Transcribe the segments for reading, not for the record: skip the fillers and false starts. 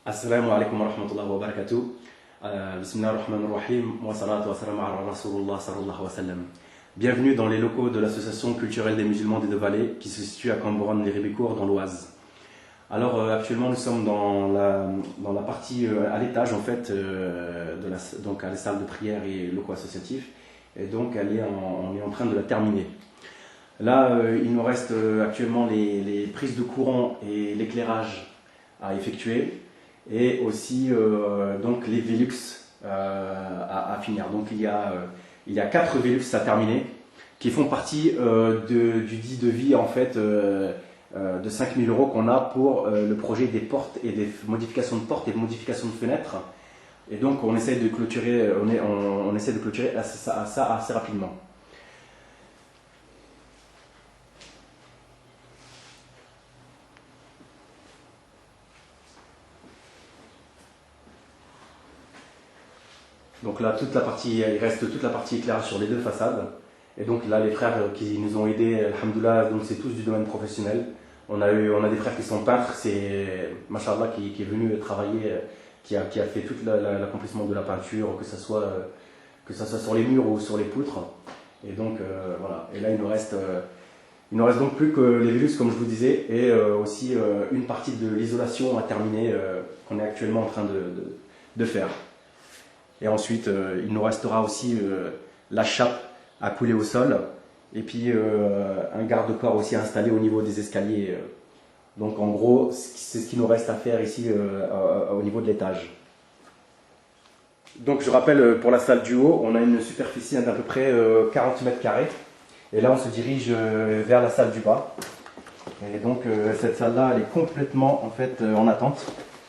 Assalamu alaikum wa rahmatullahi wa barakatuh. Bismillah ar-Rahman ar-Rahim. Wa salatu wa salam ala Rasulullah sallallahu wa sallam. Bienvenue dans les locaux de l'association culturelle des musulmans des Deux-Vallées qui se situe à Cambronne-les-Rébécourt dans l'Oise. Alors actuellement nous sommes dans la partie à l'étage en fait donc à la salle de prière et locaux associatifs, et donc on est en train de la terminer. Là il nous reste actuellement les prises de courant et l'éclairage à effectuer, et aussi donc les Velux à finir. Donc il y a 4 Velux à terminer qui font partie du dit devis en fait de 5 000 € qu'on a pour le projet des portes et des modifications de portes et de modifications de fenêtres. Et donc on essaie de clôturer, on essaie de clôturer ça assez rapidement. Donc là, il reste toute la partie éclairage sur les deux façades. Et donc là, les frères qui nous ont aidés, alhamdoulilah, donc c'est tous du domaine professionnel. On a des frères qui sont peintres, c'est Mashallah qui est venu travailler, qui a fait tout l'accomplissement de la peinture, que ce soit sur les murs ou sur les poutres. Et donc voilà. Et là, il nous reste donc plus que les Velux, comme je vous disais, et aussi une partie de l'isolation à terminer qu'on est actuellement en train de faire. Et ensuite, il nous restera aussi la chape à couler au sol, et puis un garde-corps aussi installé au niveau des escaliers. Donc en gros, c'est ce qui nous reste à faire ici au niveau de l'étage. Donc je rappelle, pour la salle du haut, on a une superficie d'à peu près 40 mètres carrés. Et là, on se dirige vers la salle du bas. Et donc cette salle-là, elle est complètement en fait en attente,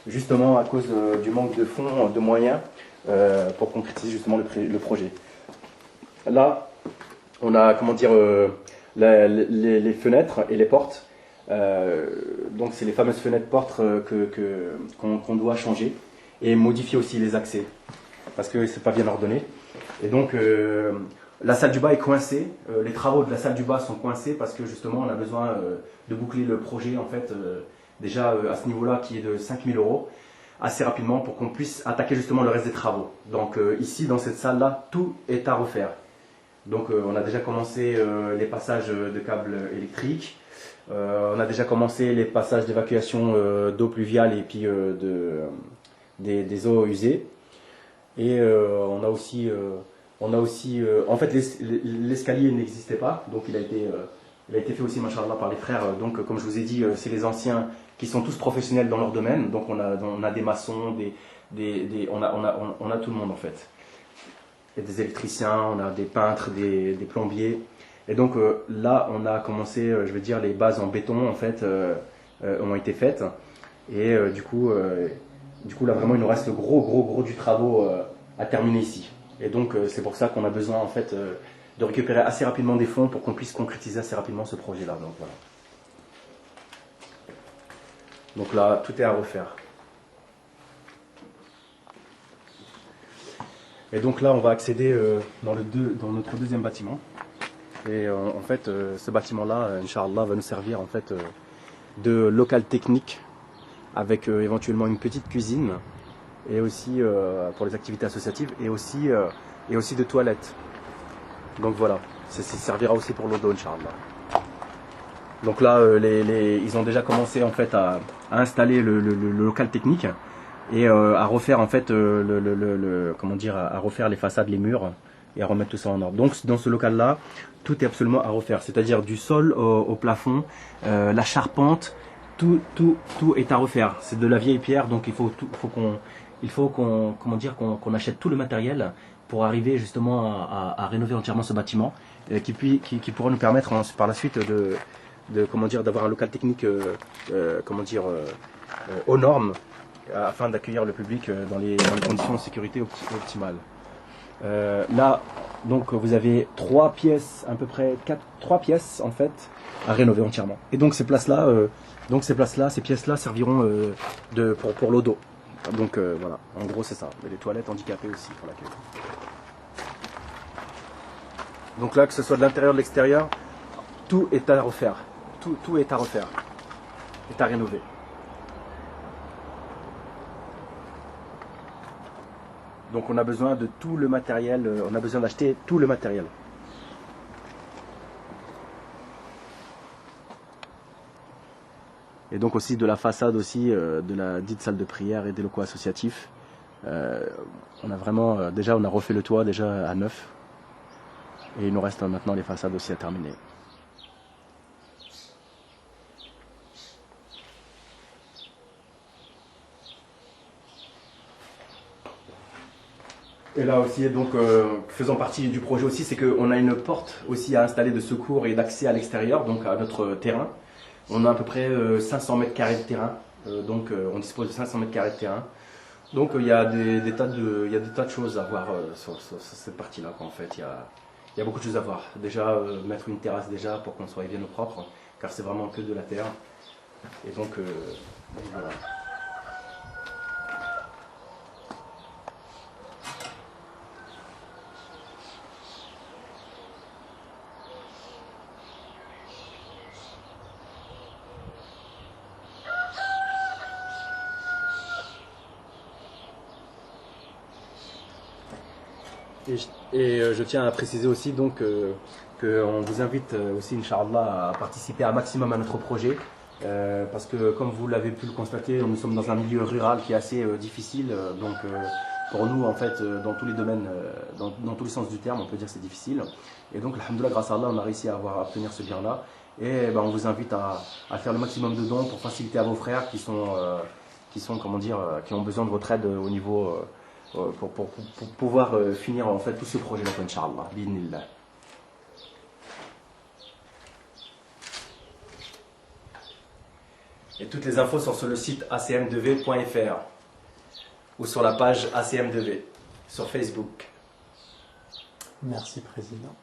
justement à cause du manque de fonds, de moyens, pour concrétiser justement le projet. Là, on a les fenêtres et les portes. Donc c'est les fameuses fenêtres portes qu'on doit changer, et modifier aussi les accès parce que c'est pas bien ordonné. Et donc la salle du bas est coincée. Les travaux de la salle du bas sont coincés parce que justement on a besoin de boucler le projet en fait déjà à ce niveau-là, qui est de 5 000 € assez rapidement, pour qu'on puisse attaquer justement le reste des travaux. Donc ici dans cette salle là, tout est à refaire. Donc on a déjà commencé les passages de câbles électriques, on a déjà commencé les passages d'évacuation d'eau pluviale et puis des eaux usées. Et on a aussi en fait l'escalier n'existait pas, donc il a été fait aussi, machallah, par les frères. Donc comme je vous ai dit, c'est les anciens qui sont tous professionnels dans leur domaine. Donc on a des maçons, on a tout le monde en fait. Il y a des électriciens, on a des peintres, des plombiers. Et donc là, on a commencé, je veux dire, les bases en béton en fait ont été faites. Et du coup là vraiment il nous reste le gros du travaux à terminer ici. Et donc c'est pour ça qu'on a besoin en fait de récupérer assez rapidement des fonds pour qu'on puisse concrétiser assez rapidement ce projet-là. Donc voilà. Donc là, tout est à refaire. Et donc là, on va accéder dans notre deuxième bâtiment. Et en fait, ce bâtiment-là, Inch'Allah, va nous servir en fait de local technique, avec éventuellement une petite cuisine, et aussi pour les activités associatives, et aussi de toilettes. Donc voilà, ça servira aussi pour l'eau d'eau, Inch'Allah. Donc là, ils ont déjà commencé en fait à installer le local technique, et à refaire en fait à refaire les façades, les murs, et à remettre tout ça en ordre. Donc dans ce local là, tout est absolument à refaire, c'est-à-dire du sol au plafond, la charpente, tout est à refaire. C'est de la vieille pierre, donc il faut qu'on achète tout le matériel pour arriver justement à rénover entièrement ce bâtiment, qui pourra nous permettre par la suite d'avoir un local technique aux normes, afin d'accueillir le public dans les conditions de sécurité optimales. Là, donc vous avez 3 pièces, à peu près 3 pièces en fait à rénover entièrement. Et donc ces pièces-là serviront pour l'eau d'eau. Donc voilà, en gros c'est ça. Et les toilettes handicapées aussi pour l'accueil. Donc là, que ce soit de l'intérieur, de l'extérieur, tout est à refaire. Tout est à refaire, est à rénover. Donc on a besoin de tout le matériel, on a besoin d'acheter tout le matériel. Et donc aussi de la façade aussi, de la dite salle de prière et des locaux associatifs. On a vraiment, déjà on a refait le toit déjà à neuf. Et il nous reste maintenant les façades aussi à terminer. Et là aussi, donc, faisant partie du projet aussi, c'est qu'on a une porte aussi à installer de secours et d'accès à l'extérieur, donc à notre terrain. On a à peu près 500 mètres carrés de terrain, donc on dispose de 500 mètres carrés de terrain. Donc il y a des tas de choses à voir sur cette partie-là, en fait. Il y a beaucoup de choses à voir. Déjà, mettre une terrasse déjà pour qu'on soit bien au propre, car c'est vraiment que de la terre. Et donc voilà. Et je tiens à préciser aussi donc qu'on vous invite aussi, Inch'Allah, à participer un maximum à notre projet. Parce que comme vous l'avez pu le constater, nous sommes dans un milieu rural qui est assez difficile. Donc pour nous, en fait, dans tous les domaines, dans tous les sens du terme, on peut dire que c'est difficile. Et donc, alhamdoulilah, grâce à Allah, on a réussi à obtenir ce bien-là. Et on vous invite à faire le maximum de dons pour faciliter à vos frères qui comment dire, qui ont besoin de votre aide au niveau pour pouvoir finir en fait tout ce projet-là, Inch'Allah, bi'idhnillah. Et toutes les infos sont sur le site acm2v.fr ou sur la page ACM2V sur Facebook. Merci, Président.